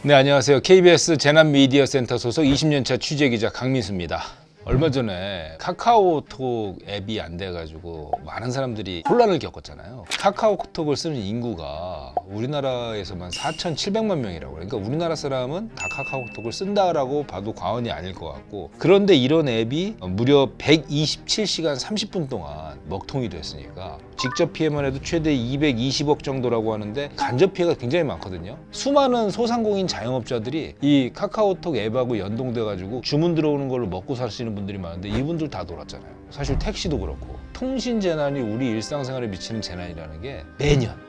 네, 안녕하세요. KBS 재난미디어센터 소속 20년차 취재기자 강민수입니다. 얼마 전에 카카오톡 앱이 안 돼가지고 많은 사람들이 혼란을 겪었잖아요. 카카오톡을 쓰는 인구가 우리나라에서만 4,700만 명이라고. 그러니까 우리나라 사람은 다 카카오톡을 쓴다라고 봐도 과언이 아닐 것 같고, 그런데 이런 앱이 무려 127시간 30분 동안 먹통이 됐으니까 직접 피해만 해도 최대 220억 정도라고 하는데 간접 피해가 굉장히 많거든요. 수많은 소상공인 자영업자들이 이 카카오톡 앱하고 연동돼가지고 주문 들어오는 걸로 먹고 사시는 분들이 많은데 이분들 다 돌았잖아요. 사실 택시도 그렇고 통신 재난이 우리 일상생활에 미치는 재난이라는 게 매년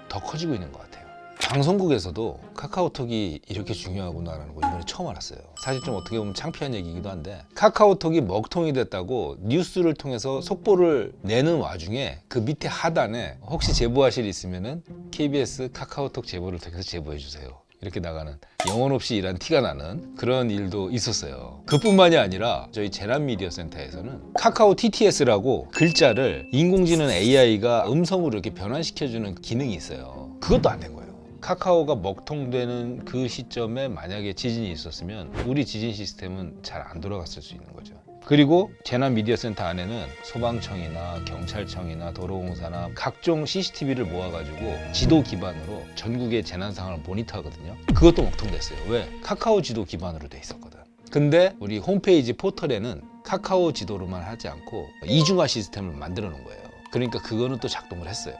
더 커지고 있는 것 같아요. 방송국에서도 카카오톡이 이렇게 중요하구나라는 거 이번에 처음 알았어요. 사실 좀 어떻게 보면 창피한 얘기이기도 한데, 카카오톡이 먹통이 됐다고 뉴스를 통해서 속보를 내는 와중에 그 밑에 하단에 혹시 제보하실 일 있으면은 KBS 카카오톡 제보를 통해서 제보해 주세요, 이렇게 나가는, 영혼 없이 일한 티가 나는 그런 일도 있었어요. 그뿐만이 아니라 저희 재난미디어센터에서는 카카오 TTS라고 글자를 인공지능 AI가 음성으로 이렇게 변환시켜주는 기능이 있어요. 그것도 안 된 거예요. 카카오가 먹통되는 그 시점에 만약에 지진이 있었으면 우리 지진 시스템은 잘 안 돌아갔을 수 있는 거죠. 그리고 재난미디어센터 안에는 소방청이나 경찰청이나 도로공사나 각종 CCTV를 모아가지고 지도 기반으로 전국의 재난 상황을 모니터하거든요. 그것도 먹통됐어요. 왜? 카카오 지도 기반으로 돼 있었거든. 근데 우리 홈페이지 포털에는 카카오 지도로만 하지 않고 이중화 시스템을 만들어 놓은 거예요. 그러니까 그거는 또 작동을 했어요.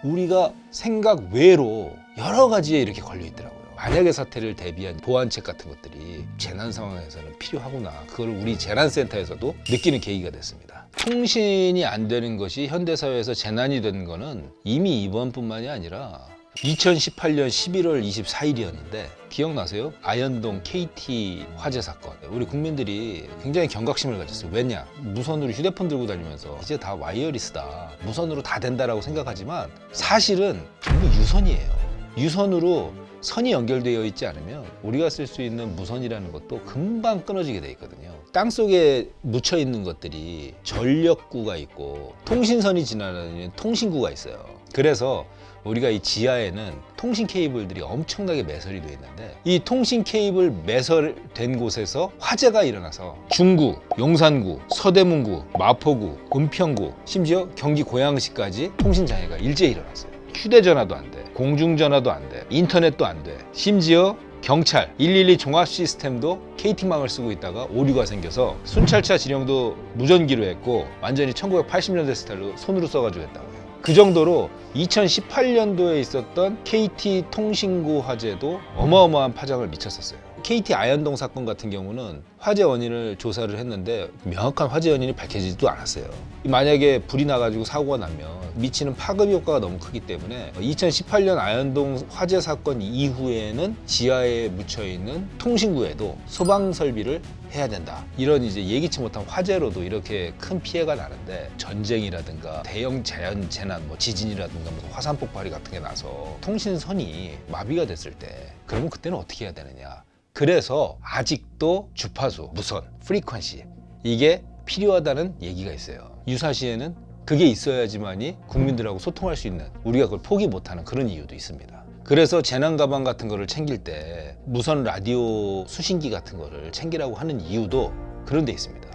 우리가 생각 외로 여러 가지에 이렇게 걸려 있더라고요. 만약의 사태를 대비한 보완책 같은 것들이 재난 상황에서는 필요하구나. 그걸 우리 재난센터에서도 느끼는 계기가 됐습니다. 통신이 안 되는 것이 현대사회에서 재난이 된 거는 이미 이번뿐만이 아니라 2018년 11월 24일이었는데 기억나세요? 아현동 KT 화재 사건. 우리 국민들이 굉장히 경각심을 가졌어요. 왜냐? 무선으로 휴대폰 들고 다니면서 이제 다 와이어리스다, 무선으로 다 된다라고 생각하지만 사실은 전부 유선이에요. 유선으로 선이 연결되어 있지 않으면 우리가 쓸 수 있는 무선이라는 것도 금방 끊어지게 돼 있거든요. 땅속에 묻혀 있는 것들이 전력구가 있고 통신선이 지나다니는 통신구가 있어요. 그래서 우리가 이 지하에는 통신 케이블들이 엄청나게 매설이 되어 있는데, 이 통신 케이블 매설된 곳에서 화재가 일어나서 중구, 용산구, 서대문구, 마포구, 은평구, 심지어 경기 고양시까지 통신 장애가 일제히 일어났어요. 휴대전화도 안 돼, 공중전화도 안 돼, 인터넷도 안 돼, 심지어 경찰 112 종합 시스템도 KT망을 쓰고 있다가 오류가 생겨서 순찰차 지령도 무전기로 했고 완전히 1980년대 스타일로 손으로 써가지고 했다고 해요. 그 정도로 2018년도에 있었던 KT 통신구 화재도 어마어마한 파장을 미쳤었어요. KT 아현동 사건 같은 경우는 화재 원인을 조사를 했는데 명확한 화재 원인이 밝혀지지도 않았어요. 만약에 불이 나가지고 사고가 나면 미치는 파급 효과가 너무 크기 때문에 2018년 아현동 화재 사건 이후에는 지하에 묻혀있는 통신구에도 소방 설비를 해야 된다. 이런 이제 예기치 못한 화재로도 이렇게 큰 피해가 나는데, 전쟁이라든가 대형 자연 재난, 뭐 지진이라든가 무슨 화산 폭발이 같은 게 나서 통신선이 마비가 됐을 때 그러면 그때는 어떻게 해야 되느냐. 그래서 아직도 주파수, 무선, 프리퀀시 이게 필요하다는 얘기가 있어요. 유사시에는 그게 있어야지만이 국민들하고 소통할 수 있는, 우리가 그걸 포기 못하는 그런 이유도 있습니다. 그래서 재난 가방 같은 거를 챙길 때 무선 라디오 수신기 같은 거를 챙기라고 하는 이유도 그런 데 있습니다.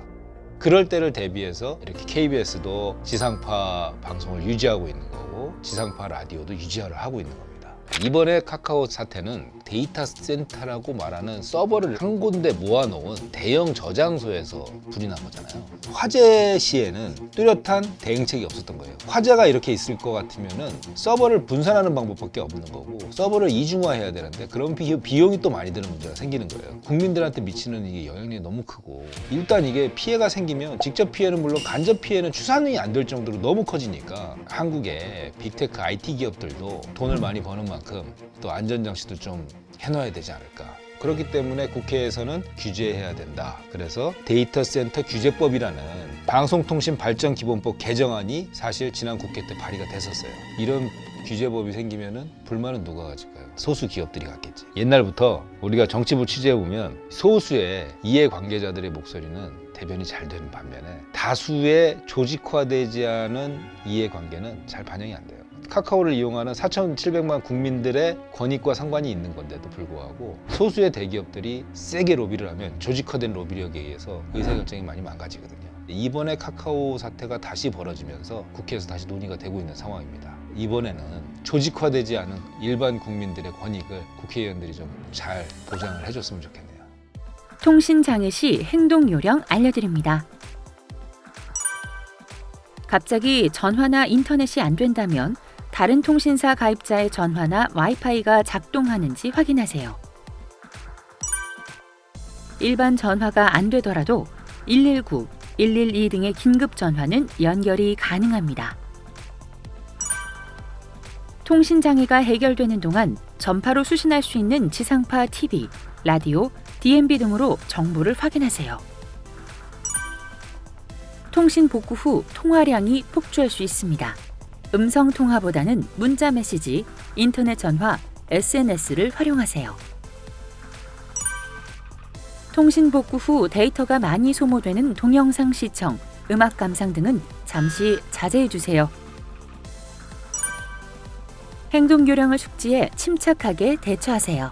그럴 때를 대비해서 이렇게 KBS도 지상파 방송을 유지하고 있는 거고 지상파 라디오도 유지를 하고 있는 겁니다. 이번에 카카오 사태는 데이터 센터라고 말하는 서버를 한 군데 모아놓은 대형 저장소에서 불이 난 거잖아요. 화재 시에는 뚜렷한 대응책이 없었던 거예요. 화재가 이렇게 있을 것 같으면은 서버를 분산하는 방법밖에 없는 거고, 서버를 이중화해야 되는데 그런 비용이 또 많이 드는 문제가 생기는 거예요. 국민들한테 미치는 이게 영향력이 너무 크고, 일단 이게 피해가 생기면 직접 피해는 물론 간접 피해는 추산이 안 될 정도로 너무 커지니까 한국의 빅테크 IT 기업들도 돈을 많이 버는 만큼 또 안전장치도 좀 해놔야 되지 않을까. 그렇기 때문에 국회에서는 규제해야 된다. 그래서 데이터 센터 규제법이라는 방송통신발전기본법 개정안이 사실 지난 국회 때 발의가 됐었어요. 이런 규제법이 생기면은 불만은 누가 가질까요? 소수 기업들이 갖겠지. 옛날부터 우리가 정치부 취재해보면 소수의 이해관계자들의 목소리는 대변이 잘 되는 반면에 다수의 조직화되지 않은 이해관계는 잘 반영이 안 돼요. 카카오를 이용하는 4,700만 국민들의 권익과 상관이 있는 건데도 불구하고 소수의 대기업들이 세게 로비를 하면 조직화된 로비력에 의해서 의사결정이 많이 망가지거든요. 이번에 카카오 사태가 다시 벌어지면서 국회에서 다시 논의가 되고 있는 상황입니다. 이번에는 조직화되지 않은 일반 국민들의 권익을 국회의원들이 좀 잘 보장을 해줬으면 좋겠네요. 통신장애 시 행동 요령 알려드립니다. 갑자기 전화나 인터넷이 안 된다면 다른 통신사 가입자의 전화나 와이파이가 작동하는지 확인하세요. 일반 전화가 안 되더라도 119, 112 등의 긴급 전화는 연결이 가능합니다. 통신장애가 해결되는 동안 전파로 수신할 수 있는 지상파 TV, 라디오, DMB 등으로 정보를 확인하세요. 통신 복구 후 통화량이 폭주할 수 있습니다. 음성 통화보다는 문자 메시지, 인터넷 전화, SNS를 활용하세요. 통신 복구 후 데이터가 많이 소모되는 동영상 시청, 음악 감상 등은 잠시 자제해 주세요. 행동 요령을 숙지해 침착하게 대처하세요.